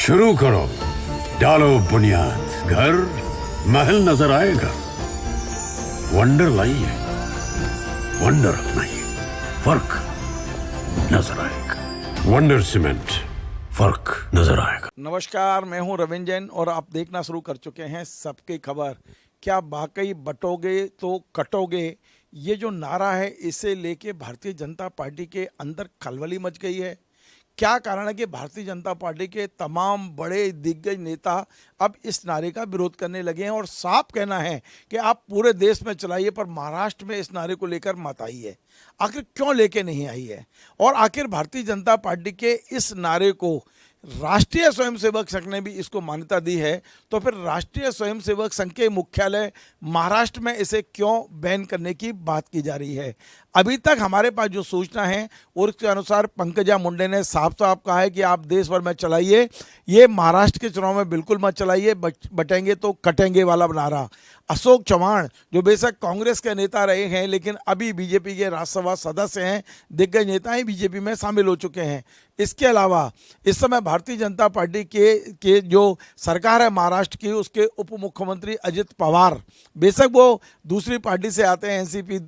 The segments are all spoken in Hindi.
शुरू करो, डालो बुनियाद, घर महल नजर आएगा। वंडर लाइए, वंडर अपनाइए, फर्क नजर आएगा। वंडर सीमेंट, फर्क नजर आएगा। नमस्कार, मैं हूं रविंद्र जैन और आप देखना शुरू कर चुके हैं सबकी खबर। क्या वाकई बटोगे तो कटोगे, ये जो नारा है इसे लेके भारतीय जनता पार्टी के अंदर खलबली मच गई है। क्या कारण है कि भारतीय जनता पार्टी के तमाम बड़े दिग्गज नेता अब इस नारे का विरोध करने लगे हैं और साफ कहना है कि आप पूरे देश में चलाइए पर महाराष्ट्र में इस नारे को लेकर मत आइए। आखिर क्यों लेके नहीं आई है और आखिर भारतीय जनता पार्टी के इस नारे को राष्ट्रीय स्वयंसेवक संघ ने भी इसको मान्यता दी है, तो फिर राष्ट्रीय स्वयंसेवक संघ के मुख्यालय महाराष्ट्र में इसे क्यों बैन करने की बात की जा रही है। अभी तक हमारे पास जो सूचना है उसके अनुसार पंकजा मुंडे ने साफ साफ कहा है कि आप देश भर में चलाइए, ये महाराष्ट्र के चुनाव में बिल्कुल मत चलाइए, बटेंगे तो कटेंगे वाला नारा। अशोक चव्हाण जो बेशक कांग्रेस के नेता रहे हैं लेकिन अभी बीजेपी के राज्यसभा सदस्य हैं, दिग्गज नेता ही बीजेपी में शामिल हो चुके हैं। इसके अलावा इस समय भारतीय जनता पार्टी के जो सरकार है महाराष्ट्र की, उसके उप मुख्यमंत्री अजित पवार, बेशक वो दूसरी पार्टी से आते हैं, एनसीपी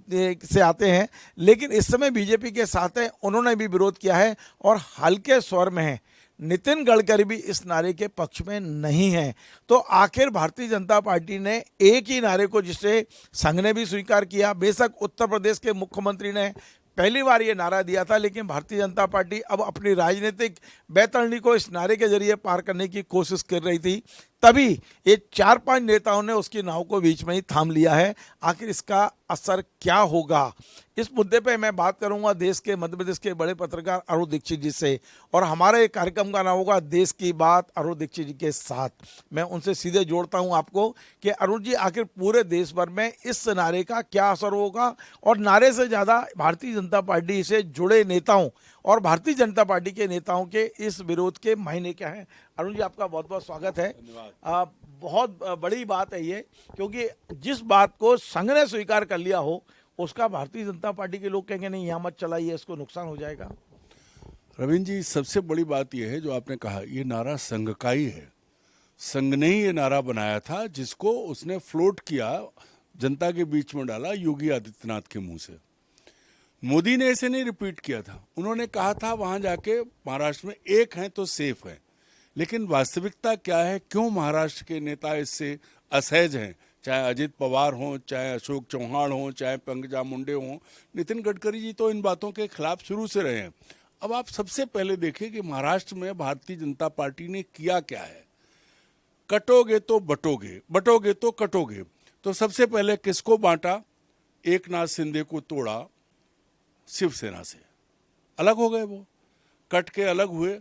से आते हैं, लेकिन इस समय बीजेपी के साथ हैं। उन्होंने भी विरोध किया है और हल्के स्वर में है। नितिन गडकरी भी इस नारे के पक्ष में नहीं है। तो आखिर भारतीय जनता पार्टी ने एक ही नारे को, जिसे संघ ने भी स्वीकार किया, बेशक उत्तर प्रदेश के मुख्यमंत्री ने पहली बार ये नारा दिया था, लेकिन भारतीय जनता पार्टी अब अपनी राजनीतिक बैतरणी को इस नारे के जरिए पार करने की कोशिश कर रही थी, तभी ये 4-5 नेताओं ने उसकी नाव को बीच में ही थाम लिया है। आखिर इसका असर क्या होगा, इस मुद्दे पे मैं बात करूंगा देश के, मध्य प्रदेश के बड़े पत्रकार अरुण दीक्षित जी से, और हमारे कार्यक्रम का नाम होगा देश की बात अरुण दीक्षित जी के साथ। मैं उनसे सीधे जोड़ता हूं आपको कि अरुण जी, आखिर पूरे देश भर में इस नारे का क्या असर होगा और नारे से ज़्यादा भारतीय जनता पार्टी से जुड़े नेताओं और भारतीय जनता पार्टी के नेताओं के इस विरोध के मायने क्या हैं। अरुण जी, आपका बहुत बहुत स्वागत है। बहुत बड़ी बात है ये, क्योंकि जिस बात को संघ ने स्वीकार कर लिया हो उसका भारतीय जनता पार्टी के लोग कहेंगे नहीं, यहाँ मत चलाइए, इसको नुकसान हो जाएगा। रविंद्र जी, सबसे बड़ी बात यह है जो आपने कहा, ये नारा संघ का ही है। संघ ने ही ये नारा बनाया था, जिसको उसने फ्लोट किया, जनता के बीच में डाला योगी आदित्यनाथ के मुंह से। मोदी ने इसे नहीं रिपीट किया था। उन्होंने कहा था वहां जाके महाराष्ट्र में एक हैं तो सेफ है, लेकिन वास्तविकता क्या है, क्यों महाराष्ट्र के नेता इससे असहज हैं, चाहे अजित पवार हों, चाहे अशोक चव्हाण हों, चाहे पंकजा मुंडे हों। नितिन गडकरी जी तो इन बातों के खिलाफ शुरू से रहे हैं। अब आप सबसे पहले देखिए कि महाराष्ट्र में भारतीय जनता पार्टी ने किया क्या है। कटोगे तो बटोगे, बटोगे तो कटोगे। तो सबसे पहले किसको बांटा? एकनाथ शिंदे को तोड़ा, शिवसेना से अलग हो गए, वो कट के अलग हुए,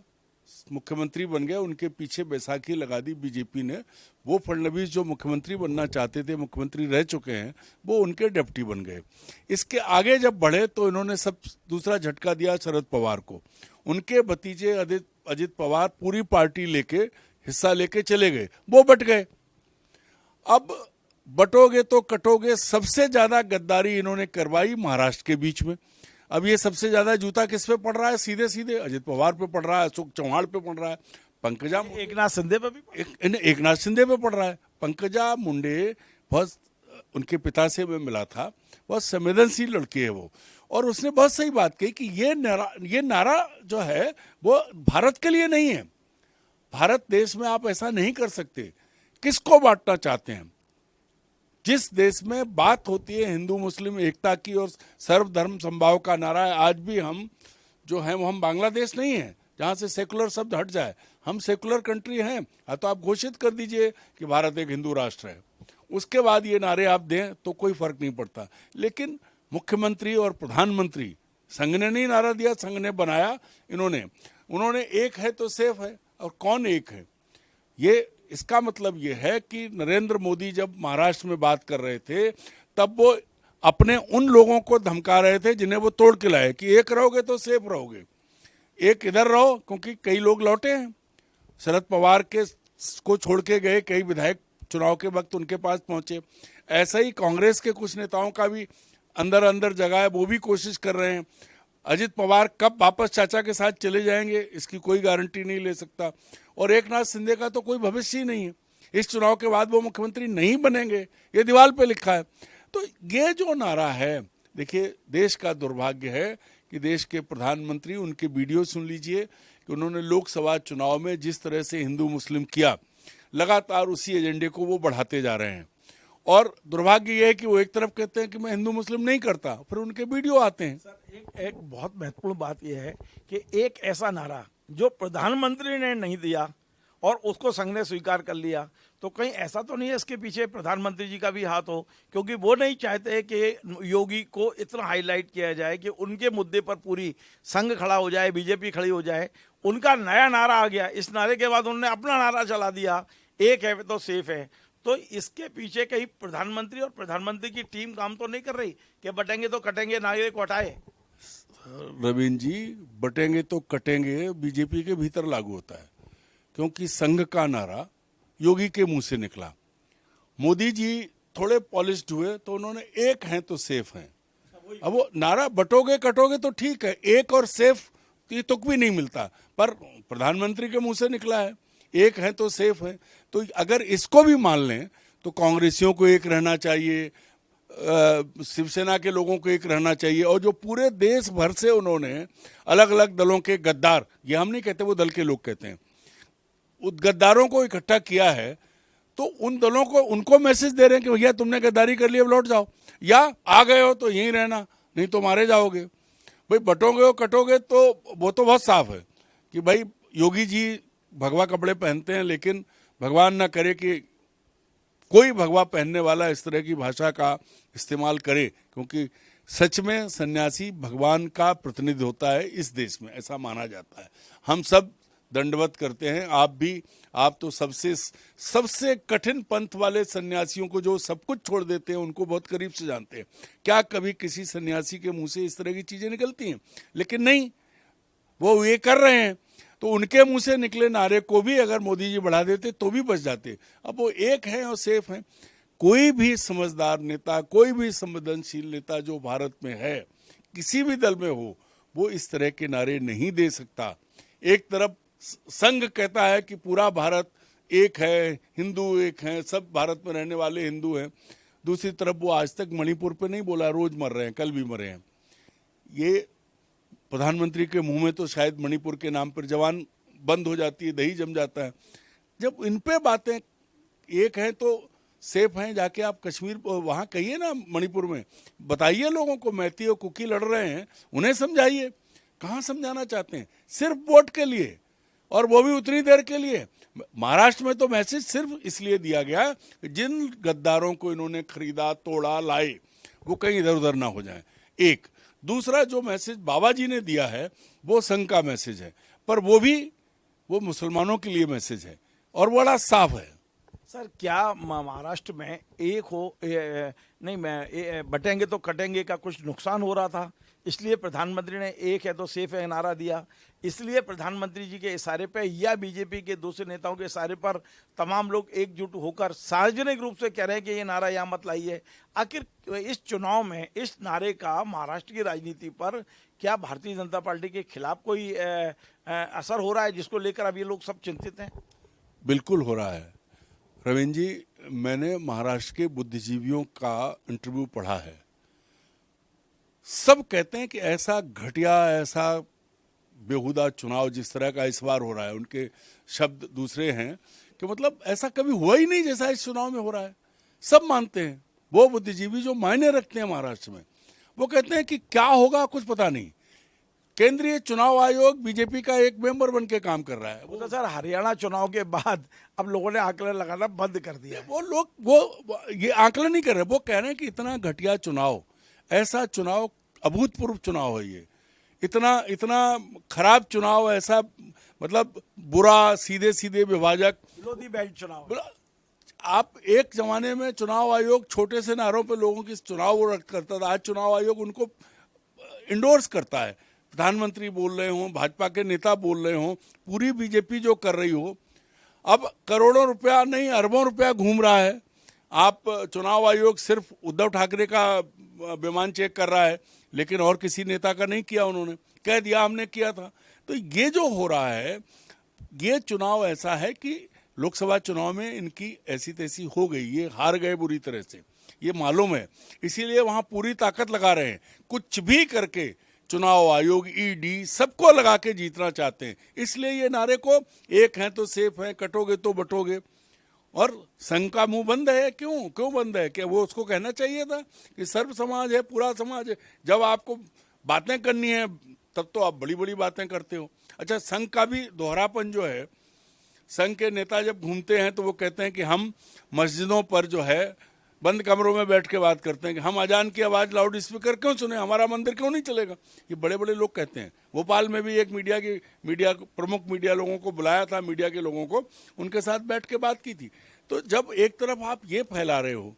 मुख्यमंत्री बन गए। उनके पीछे बैसाखी लगा दी बीजेपी ने। वो फडणवीस जो मुख्यमंत्री बनना चाहते थे, मुख्यमंत्री रह चुके हैं, वो उनके डिप्टी बन गए। इसके आगे जब बढ़े तो इन्होंने सब दूसरा झटका दिया शरद पवार को। उनके भतीजे अजित पवार पूरी पार्टी लेके, हिस्सा लेके चले गए, वो बट गए। अब बटोगे तो कटोगे, सबसे ज्यादा गद्दारी इन्होंने करवाई महाराष्ट्र के बीच में। अब ये सबसे ज्यादा जूता किस पे पड़ रहा है? सीधे सीधे अजित पवार पे पड़ रहा है, अशोक चव्हाण पे पड़ रहा है, पंकजा एकनाथ शिंदे पे भी एकनाथ शिंदे पे पड़ रहा है। पंकजा मुंडे बहुत, उनके पिता से मैं मिला था, बहुत संवेदनशील लड़की है वो, और उसने बहुत सही बात कही कि ये नारा जो है वो भारत के लिए नहीं है। भारत देश में आप ऐसा नहीं कर सकते। किसको बांटना चाहते हैं? जिस देश में बात होती है हिंदू मुस्लिम एकता की और सर्वधर्म संभाव का नारा है, आज भी हम जो हैं वो हम बांग्लादेश नहीं है जहां से सेकुलर शब्द हट जाए। हम सेकुलर कंट्री हैं। हाँ, तो आप घोषित कर दीजिए कि भारत एक हिंदू राष्ट्र है, उसके बाद ये नारे आप दें तो कोई फर्क नहीं पड़ता। लेकिन मुख्यमंत्री और प्रधानमंत्री, संघ ने नहीं नारा दिया, संघ ने बनाया। उन्होंने एक है तो सेफ है, और कौन एक है? ये इसका मतलब ये है कि नरेंद्र मोदी जब महाराष्ट्र में बात कर रहे थे तब वो अपने उन लोगों को धमका रहे थे जिन्हें वो तोड़ के लाए कि एक रहोगे तो सेफ रहोगे, एक इधर रहो, क्योंकि कई लोग लौटे हैं। शरद पवार को छोड़ के गए कई विधायक, चुनाव के वक्त उनके पास पहुंचे। ऐसा ही कांग्रेस के कुछ नेताओं का भी अंदर अंदर जगह है, वो भी कोशिश कर रहे हैं। अजित पवार कब वापस चाचा के साथ चले जाएंगे इसकी कोई गारंटी नहीं ले सकता। और एकनाथ शिंदे का तो कोई भविष्य ही नहीं है। इस चुनाव के बाद वो मुख्यमंत्री नहीं बनेंगे, ये दीवार पे लिखा है। तो ये जो नारा है, देखिए देश का दुर्भाग्य है कि देश के प्रधानमंत्री, उनके वीडियो सुन लीजिए कि उन्होंने लोकसभा चुनाव में जिस तरह से हिंदू मुस्लिम किया, लगातार उसी एजेंडे को वो बढ़ाते जा रहे हैं। और दुर्भाग्य ये है कि वो एक तरफ कहते हैं कि मैं हिंदू मुस्लिम नहीं करता, फिर उनके वीडियो आते हैं। सर एक बहुत महत्वपूर्ण बात यह है कि एक ऐसा नारा जो प्रधानमंत्री ने नहीं दिया और उसको संघ ने स्वीकार कर लिया, तो कहीं ऐसा तो नहीं है इसके पीछे प्रधानमंत्री जी का भी हाथ हो, क्योंकि वो नहीं चाहते कि योगी को इतना हाईलाइट किया जाए कि उनके मुद्दे पर पूरी संघ खड़ा हो जाए, बीजेपी खड़ी हो जाए। उनका नया नारा आ गया, इस नारे के बाद उन्होंने अपना नारा चला दिया, एक है तो सेफ है। तो इसके पीछे कहीं प्रधानमंत्री और प्रधानमंत्री की टीम काम तो नहीं कर रही कि बटेंगे तो कटेंगे, नारे को हटाए? रविंद्र जी, बटेंगे तो कटेंगे बीजेपी के भीतर लागू होता है, क्योंकि संघ का नारा योगी के मुंह से निकला। मोदी जी थोड़े पॉलिश्ड हुए तो उन्होंने एक हैं तो सेफ हैं। अब वो नारा बटोगे कटोगे तो ठीक है, एक और सेफ ये तुक भी नहीं मिलता, पर प्रधानमंत्री के मुंह से निकला है, एक है तो सेफ है। तो अगर इसको भी मान लें तो कांग्रेसियों को एक रहना चाहिए, शिवसेना के लोगों को एक रहना चाहिए, और जो पूरे देश भर से उन्होंने अलग अलग दलों के गद्दार, ये हम नहीं कहते, वो दल के लोग कहते हैं, उन गद्दारों को इकट्ठा किया है, तो उन दलों को, उनको मैसेज दे रहे हैं कि भैया तुमने गद्दारी कर ली, अब लौट जाओ, या आ गए हो तो यहीं रहना, नहीं तो मारे जाओगे। भाई बटोगे हो कटोगे तो वो तो बहुत साफ है कि भाई योगी जी भगवा कपड़े पहनते हैं, लेकिन भगवान ना करे कि कोई भगवा पहनने वाला इस तरह की भाषा का इस्तेमाल करे, क्योंकि सच में सन्यासी भगवान का प्रतिनिधि होता है इस देश में, ऐसा माना जाता है। हम सब दंडवत करते हैं, आप भी। आप तो सबसे कठिन पंथ वाले सन्यासियों को, जो सब कुछ छोड़ देते हैं, उनको बहुत करीब से जानते हैं। क्या कभी किसी सन्यासी के मुंह से इस तरह की चीजें निकलती हैं? लेकिन नहीं, वो ये कर रहे हैं। तो उनके मुंह से निकले नारे को भी अगर मोदी जी बढ़ा देते तो भी बच जाते। अब वो एक हैं और सेफ हैं। कोई भी समझदार नेता, कोई भी संवेदनशील नेता जो भारत में है, किसी भी दल में हो, वो इस तरह के नारे नहीं दे सकता। एक तरफ संघ कहता है कि पूरा भारत एक है, हिंदू एक हैं, सब भारत में रहने वाले हिंदू हैं। दूसरी तरफ वो आज तक मणिपुर पे नहीं बोला, रोज मर रहे हैं, कल भी मरे हैं। ये प्रधानमंत्री के मुंह में तो शायद मणिपुर के नाम पर जवान बंद हो जाती है, दही जम जाता है। जब इन पे बातें एक हैं तो सेफ हैं, जाके आप कश्मीर वहाँ कहिए ना, मणिपुर में बताइए लोगों को, मैती और कुकी लड़ रहे हैं, उन्हें समझाइए। कहाँ समझाना चाहते हैं? सिर्फ वोट के लिए, और वो भी उतनी देर के लिए। महाराष्ट्र में तो मैसेज सिर्फ इसलिए दिया गया कि जिन गद्दारों को इन्होंने खरीदा, तोड़ा, लाए, वो कहीं इधर उधर ना हो जाए। एक दूसरा जो मैसेज बाबा जी ने दिया है वो संघ का मैसेज है, पर वो मुसलमानों के लिए मैसेज है और बड़ा साफ है। सर क्या महाराष्ट्र में एक हो नहीं, बटेंगे तो कटेंगे का कुछ नुकसान हो रहा था, इसलिए प्रधानमंत्री ने एक है तो सेफ है नारा दिया, इसलिए प्रधानमंत्री जी के इशारे पे या बीजेपी के दूसरे नेताओं के इशारे पर तमाम लोग एकजुट होकर सार्वजनिक रूप से कह रहे हैं कि ये नारा यहाँ मत लाइए। आखिर इस चुनाव में इस नारे का महाराष्ट्र की राजनीति पर क्या भारतीय जनता पार्टी के खिलाफ कोई असर हो रहा है, जिसको लेकर अब ये लोग सब चिंतित हैं? बिल्कुल हो रहा है रविंद्र जी। मैंने महाराष्ट्र के बुद्धिजीवियों का इंटरव्यू पढ़ा है। सब कहते हैं कि ऐसा घटिया, ऐसा बेहुदा चुनाव जिस तरह का इस बार हो रहा है, उनके शब्द दूसरे हैं कि मतलब ऐसा कभी हुआ ही नहीं जैसा इस चुनाव में हो रहा है। सब मानते हैं, वो बुद्धिजीवी जो मायने रखते हैं महाराष्ट्र में, वो कहते हैं कि क्या होगा कुछ पता नहीं। केंद्रीय चुनाव आयोग बीजेपी का एक मेंबर बन के काम कर रहा है। वो तो सर हरियाणा चुनाव के बाद अब लोगों ने आकलन लगाना बंद कर दिया। वो लोग वो ये आकलन नहीं कर रहे, वो कह रहे हैं कि इतना घटिया चुनाव, ऐसा चुनाव, अभूतपूर्व चुनाव है ये, इतना खराब चुनाव, ऐसा मतलब बुरा, सीधे सीधे विभाजक, विरोधी बेल्ट चुनाव। आप एक जमाने में चुनाव आयोग छोटे से नारों पे लोगों की चुनाव वो करता था, आज चुनाव आयोग उनको इंडोर्स करता है। प्रधानमंत्री बोल रहे हों, भाजपा के नेता बोल रहे हों, पूरी बीजेपी जो कर रही हो, अब करोड़ों रुपया नहीं अरबों रुपया घूम रहा है। आप चुनाव आयोग सिर्फ उद्धव ठाकरे का विमान चेक कर रहा है, लेकिन और किसी नेता का नहीं किया। उन्होंने कह दिया हमने किया था। तो ये जो हो रहा है, ये चुनाव ऐसा है कि लोकसभा चुनाव में इनकी ऐसी तैसी हो गई, ये हार गए बुरी तरह से, ये मालूम है, इसीलिए वहां पूरी ताकत लगा रहे हैं, कुछ भी करके चुनाव आयोग, ईडी सबको लगा के जीतना चाहते हैं। इसलिए ये नारे को एक हैं तो सेफ है, कटोगे तो बटोगे। और संघ का मुंह बंद है, क्यों बंद है? क्या वो उसको कहना चाहिए था कि सर्व समाज है, पूरा समाज है? जब आपको बातें करनी है तब तो आप बड़ी बड़ी बातें करते हो। अच्छा, संघ का भी दोहरापन जो है, संघ के नेता जब घूमते हैं तो वो कहते हैं कि हम मस्जिदों पर जो है बंद कमरों में बैठ के बात करते हैं कि हम अजान की आवाज़ लाउड स्पीकर क्यों सुने, हमारा मंदिर क्यों नहीं चलेगा। ये बड़े बड़े लोग कहते हैं। भोपाल में भी एक प्रमुख मीडिया लोगों को बुलाया था, मीडिया के लोगों को, उनके साथ बैठ के बात की थी। तो जब एक तरफ आप ये फैला रहे हो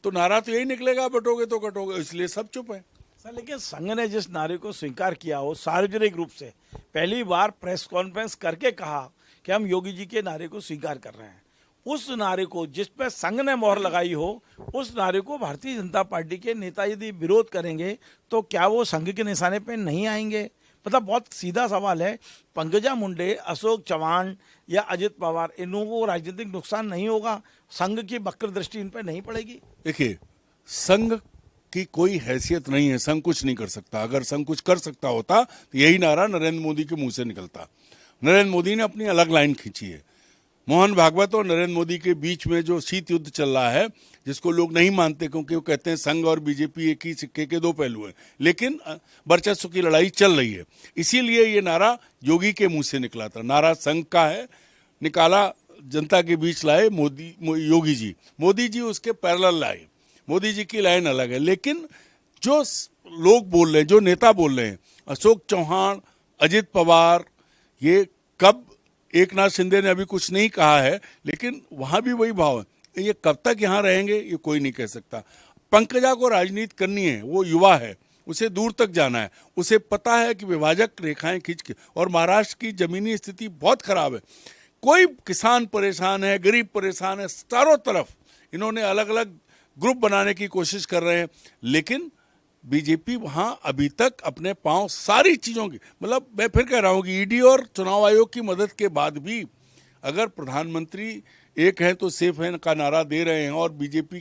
तो नारा तो यही निकलेगा, बटोगे तो कटोगे, इसलिए सब चुप है। सर, लेकिन संघ ने जिस नारे को स्वीकार किया हो सार्वजनिक रूप से, पहली बार प्रेस कॉन्फ्रेंस करके कहा कि हम योगी जी के नारे को स्वीकार कर रहे हैं, उस नारे को जिस पे संघ ने मोहर लगाई हो, उस नारे को भारतीय जनता पार्टी के नेता यदि विरोध करेंगे तो क्या वो संघ के निशाने पे नहीं आएंगे? मतलब बहुत सीधा सवाल है, पंकजा मुंडे, अशोक चव्हाण या अजित पवार, इन लोगों को राजनीतिक नुकसान नहीं होगा? संघ की वक्र दृष्टि इन पे नहीं पड़ेगी? देखिए, संघ की कोई हैसियत नहीं है, संघ कुछ नहीं कर सकता। अगर संघ कुछ कर सकता होता तो यही नारा नरेंद्र मोदी के मुंह से निकलता। नरेंद्र मोदी ने अपनी अलग लाइन खींची है। मोहन भागवत और नरेंद्र मोदी के बीच में जो शीत युद्ध चल रहा है, जिसको लोग नहीं मानते क्योंकि वो कहते हैं संघ और बीजेपी एक ही सिक्के के दो पहलू हैं, लेकिन वर्चस्व की लड़ाई चल रही है। इसीलिए ये नारा योगी के मुंह से निकला था। नारा संघ का है, निकाला, जनता के बीच लाए योगी जी। मोदी जी उसके पैरेलल लाए, मोदी जी की लाइन अलग है। लेकिन जो लोग बोल रहे हैं, जो नेता बोल रहे हैं, अशोक चौहान, अजित पवार, ये कब, एक नाथ शिंदे ने अभी कुछ नहीं कहा है, लेकिन वहां भी वही भाव है। ये कब तक यहाँ रहेंगे ये कोई नहीं कह सकता। पंकजा को राजनीति करनी है, वो युवा है, उसे दूर तक जाना है, उसे पता है कि विभाजक रेखाएं खींच के, और महाराष्ट्र की जमीनी स्थिति बहुत खराब है, कोई किसान परेशान है, गरीब परेशान है, चारों तरफ इन्होंने अलग अलग ग्रुप बनाने की कोशिश कर रहे हैं। लेकिन बीजेपी वहां अभी तक अपने पांव सारी चीजों की, मतलब मैं फिर कह रहा हूं कि ईडी और चुनाव आयोग की मदद के बाद भी अगर प्रधानमंत्री एक हैं तो सेफ है का नारा दे रहे हैं और बीजेपी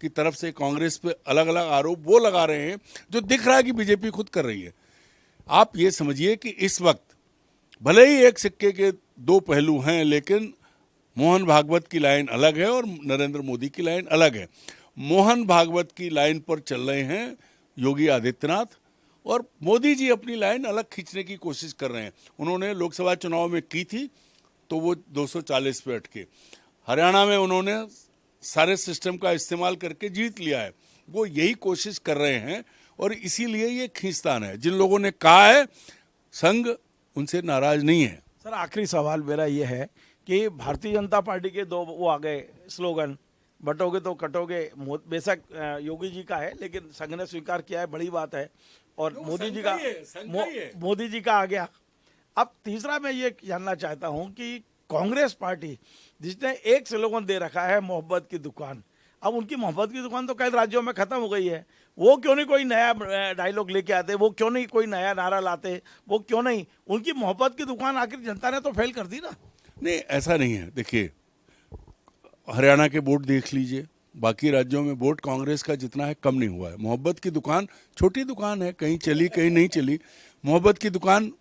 की तरफ से कांग्रेस पे अलग अलग आरोप वो लगा रहे हैं जो दिख रहा है कि बीजेपी खुद कर रही है। आप ये समझिए कि इस वक्त भले ही एक सिक्के के दो पहलू हैं, लेकिन मोहन भागवत की लाइन अलग है और नरेंद्र मोदी की लाइन अलग है। मोहन भागवत की लाइन पर चल रहे हैं योगी आदित्यनाथ, और मोदी जी अपनी लाइन अलग खींचने की कोशिश कर रहे हैं। उन्होंने लोकसभा चुनाव में की थी तो वो 240 पे अटके। हरियाणा में उन्होंने सारे सिस्टम का इस्तेमाल करके जीत लिया है। वो यही कोशिश कर रहे हैं और इसीलिए ये खींचतान है। जिन लोगों ने कहा है संघ उनसे नाराज नहीं है। सर, आखिरी सवाल मेरा ये है कि भारतीय जनता पार्टी के दो वो आ गए स्लोगन, बटोगे तो कटोगे, बेशक योगी जी का है लेकिन संघ ने स्वीकार किया है, बड़ी बात है, और मोदी जी का आ गया। अब तीसरा मैं ये जानना चाहता हूं कि कांग्रेस पार्टी जिसने एक स्लोगन दे रखा है मोहब्बत की दुकान, अब उनकी मोहब्बत की दुकान तो कई राज्यों में खत्म हो गई है, वो क्यों नहीं कोई नया डायलॉग लेके आते, वो क्यों नहीं कोई नया नारा लाते, वो क्यों नहीं, उनकी मोहब्बत की दुकान आखिर जनता ने तो फेल कर दी ना। नहीं, ऐसा नहीं है। देखिए, हरियाणा के वोट देख लीजिए, बाकी राज्यों में वोट कांग्रेस का जितना है कम नहीं हुआ है। मोहब्बत की दुकान छोटी दुकान है, कहीं चली कहीं नहीं चली। मोहब्बत की दुकान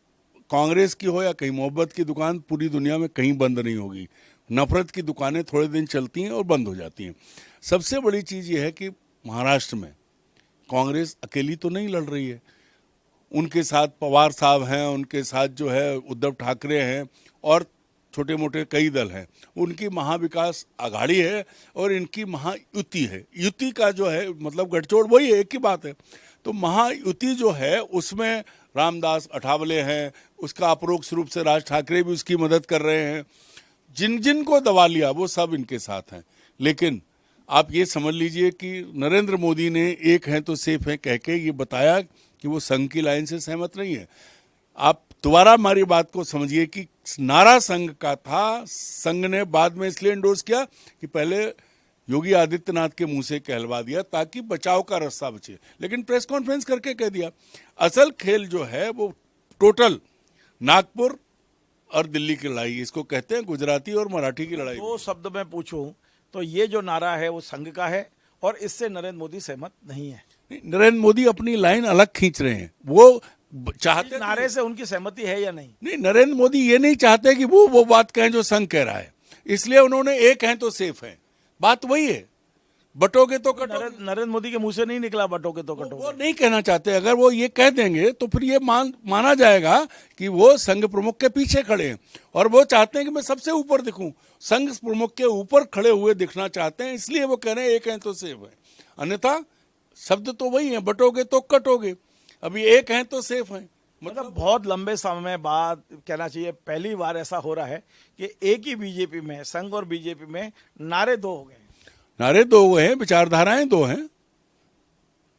कांग्रेस की हो या कहीं, मोहब्बत की दुकान पूरी दुनिया में कहीं बंद नहीं होगी। नफरत की दुकानें थोड़े दिन चलती हैं और बंद हो जाती हैं। सबसे बड़ी चीज़ ये है कि महाराष्ट्र में कांग्रेस अकेली तो नहीं लड़ रही है, उनके साथ पवार साहब हैं, उनके साथ जो है उद्धव ठाकरे हैं और छोटे मोटे कई दल हैं। उनकी महाविकास आघाड़ी है और इनकी महायुति है। युति का जो है मतलब गठजोड़ वही है, एक ही बात है। तो महायुति जो है उसमें रामदास अठावले हैं, उसका अपरोक्ष रूप से राज ठाकरे भी उसकी मदद कर रहे हैं। जिन जिन को दबा लिया वो सब इनके साथ हैं। लेकिन आप ये समझ लीजिए कि नरेंद्र मोदी ने एक हैं तो सेफ हैं कह के ये बताया कि वो संघ की लाइन से सहमत नहीं है। आप दोबारा हमारी बात को समझिए कि नारा संघ का था, संघ ने बाद में इसलिए इंडोर्स किया कि पहले योगी आदित्यनाथ के मुंह से कहलवा दिया ताकि बचाव का रास्ता बचे, लेकिन प्रेस कॉन्फ्रेंस करके कह दिया। असल खेल जो है वो टोटल नागपुर, और दिल्ली की लड़ाई, इसको कहते हैं गुजराती और मराठी की लड़ाई। दो शब्द में पूछूं तो ये जो नारा है वो संघ का है और इससे नरेंद्र मोदी सहमत नहीं है। नरेंद्र मोदी अपनी लाइन अलग खींच रहे हैं। वो चाहते इस नारे से उनकी सहमति है या नहीं? नहीं, नरेंद्र मोदी ये नहीं चाहते कि वो बात कहें जो संघ कह रहा है, इसलिए उन्होंने एक हैं तो सेफ है, बात वही है। बटोगे तो कटोगे, नरेंद्र मोदी के मुंह से नहीं निकला बटोगे तो वो कटोगे। नहीं कहना चाहते। अगर वो ये कह देंगे तो फिर ये माना जाएगा कि वो संघ प्रमुख के पीछे खड़े हैं और वो चाहते हैं कि मैं सबसे ऊपर दिखूं, संघ प्रमुख के ऊपर खड़े हुए दिखना चाहते हैं, इसलिए वो कह रहे हैं एक हैं तो सेफ है। अन्यथा शब्द तो वही है, बटोगे तो कटोगे। अभी एक हैं तो सेफ है, मतलब बहुत लंबे समय बाद कहना चाहिए पहली बार ऐसा हो रहा है कि एक ही बीजेपी में, संघ और बीजेपी में नारे दो हो गए। नारे दो हुए हैं, विचारधाराएं दो हैं,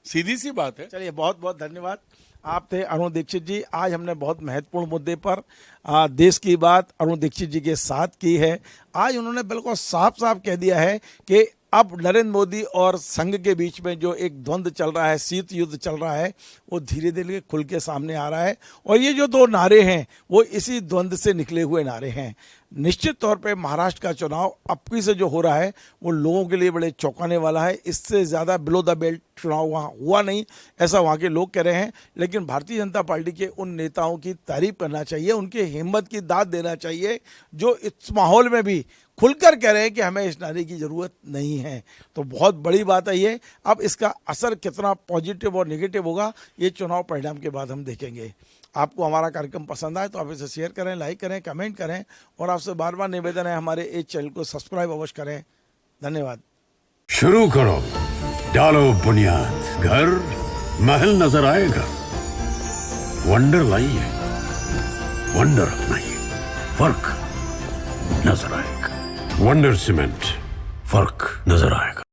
सीधी सी बात है। चलिए, बहुत बहुत धन्यवाद। आप थे अरुण दीक्षित जी। आज हमने बहुत महत्वपूर्ण मुद्दे पर देश की बात अरुण दीक्षित जी के साथ की है। आज उन्होंने बिल्कुल साफ साफ कह दिया है कि अब नरेंद्र मोदी और संघ के बीच में जो एक द्वंद्व चल रहा है, शीत युद्ध चल रहा है, वो धीरे धीरे खुल के सामने आ रहा है और ये जो दो नारे हैं वो इसी द्वंद्व से निकले हुए नारे हैं। निश्चित तौर पे महाराष्ट्र का चुनाव अब की से जो हो रहा है वो लोगों के लिए बड़े चौंकाने वाला है। इससे ज़्यादा बिलो द बेल्ट चुनाव वहाँ हुआ नहीं, ऐसा वहाँ के लोग कह रहे हैं। लेकिन भारतीय जनता पार्टी के उन नेताओं की तारीफ करना चाहिए, उनकी हिम्मत की दाद देना चाहिए जो इस माहौल में भी खुलकर कह रहे हैं कि हमें इस नारे की ज़रूरत नहीं है। तो बहुत बड़ी बात है ये। अब इसका असर कितना पॉजिटिव और नेगेटिव होगा ये चुनाव परिणाम के बाद हम देखेंगे। आपको हमारा कार्यक्रम पसंद आए तो आप इसे शेयर करें, लाइक करें, कमेंट करें और आपसे बार बार निवेदन है हमारे इस चैनल को सब्सक्राइब अवश्य करें। धन्यवाद। शुरू करो, डालो बुनियाद, घर महल नजर आएगा। वंडर लाइए, वंडर अपनाइए, फर्क नजर आएगा। वंडर सीमेंट, फर्क नजर आएगा।